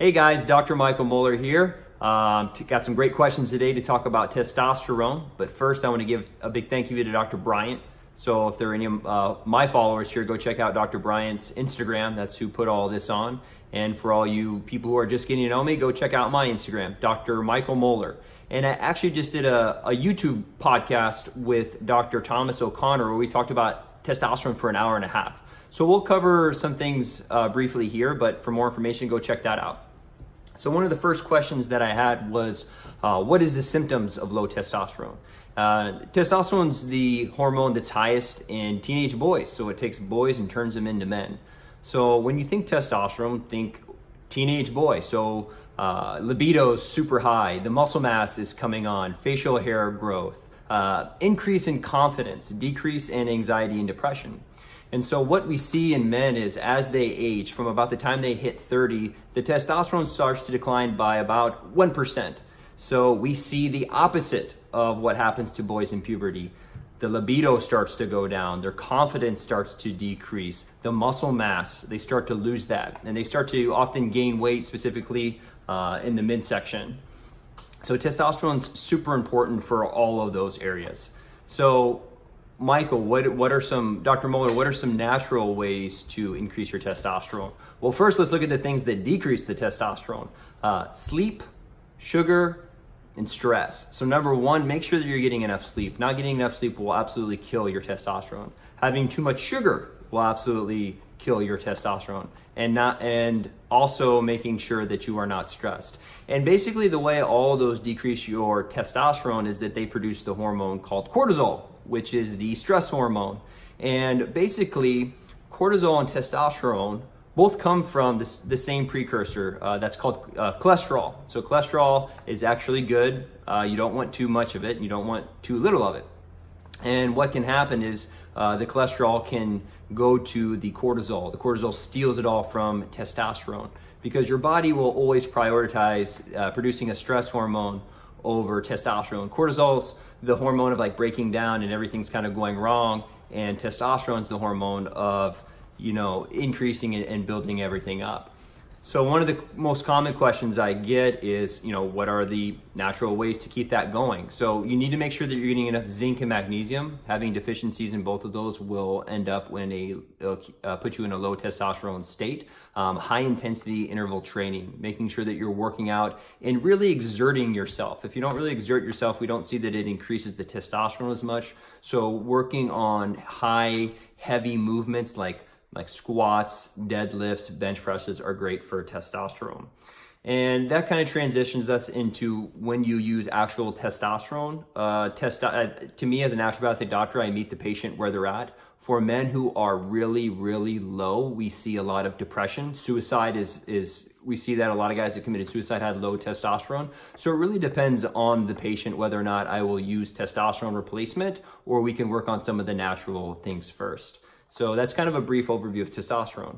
Hey guys, Dr. Michael Moeller here. Got some great questions today to talk about testosterone, but first I want to give a big thank you to Dr. Bryant. So if there are any of my followers here, go check out Dr. Bryant's Instagram. That's who put all this on. And for all you people who are just getting to know me, go check out my Instagram, Dr. Michael Moeller. And I actually just did a YouTube podcast with Dr. Thomas O'Connor where we talked about testosterone for an hour and a half. So we'll cover some things briefly here, but for more information, go check that out. So one of the first questions that I had was, what is the symptoms of low testosterone? Testosterone is the hormone that's highest in teenage boys. So it takes boys and turns them into men. So when you think testosterone, think teenage boy. So libido is super high, the muscle mass is coming on, facial hair growth, increase in confidence, decrease in anxiety and depression. And so what we see in men is as they age, from about the time they hit 30, the testosterone starts to decline by about 1%. So we see the opposite of what happens to boys in puberty. The libido starts to go down, their confidence starts to decrease, the muscle mass, they start to lose that, and they start to often gain weight, specifically in the midsection. So testosterone's super important for all of those areas. So Michael, Dr. Moeller, what are some natural ways to increase your testosterone? Well, first, let's look at the things that decrease the testosterone. Sleep, sugar, and stress. So number one, make sure that you're getting enough sleep. Not getting enough sleep will absolutely kill your testosterone. Having too much sugar will absolutely kill your testosterone. And also making sure that you are not stressed. And basically the way all of those decrease your testosterone is that they produce the hormone called cortisol, which is the stress hormone. And basically cortisol and testosterone both come from the same precursor that's called cholesterol. So cholesterol is actually good. You don't want too much of it, and you don't want too little of it. And what can happen is the cholesterol can go to the cortisol. The cortisol steals it all from testosterone because your body will always prioritize producing a stress hormone over testosterone. Cortisol's the hormone of like breaking down and everything's kind of going wrong, and testosterone's the hormone of, increasing and building everything up. So one of the most common questions I get is, what are the natural ways to keep that going? So you need to make sure that you're getting enough zinc and magnesium. Having deficiencies in both of those will end up put you in a low testosterone state. High intensity interval training, making sure that you're working out and really exerting yourself. If you don't really exert yourself, we don't see that it increases the testosterone as much. So working on high, heavy movements like squats, deadlifts, bench presses are great for testosterone. And that kind of transitions us into when you use actual testosterone. To me, as a naturopathic doctor, I meet the patient where they're at. For men who are really, really low, we see a lot of depression. Suicide we see that a lot of guys that committed suicide had low testosterone. So it really depends on the patient whether or not I will use testosterone replacement or we can work on some of the natural things first. So that's kind of a brief overview of testosterone.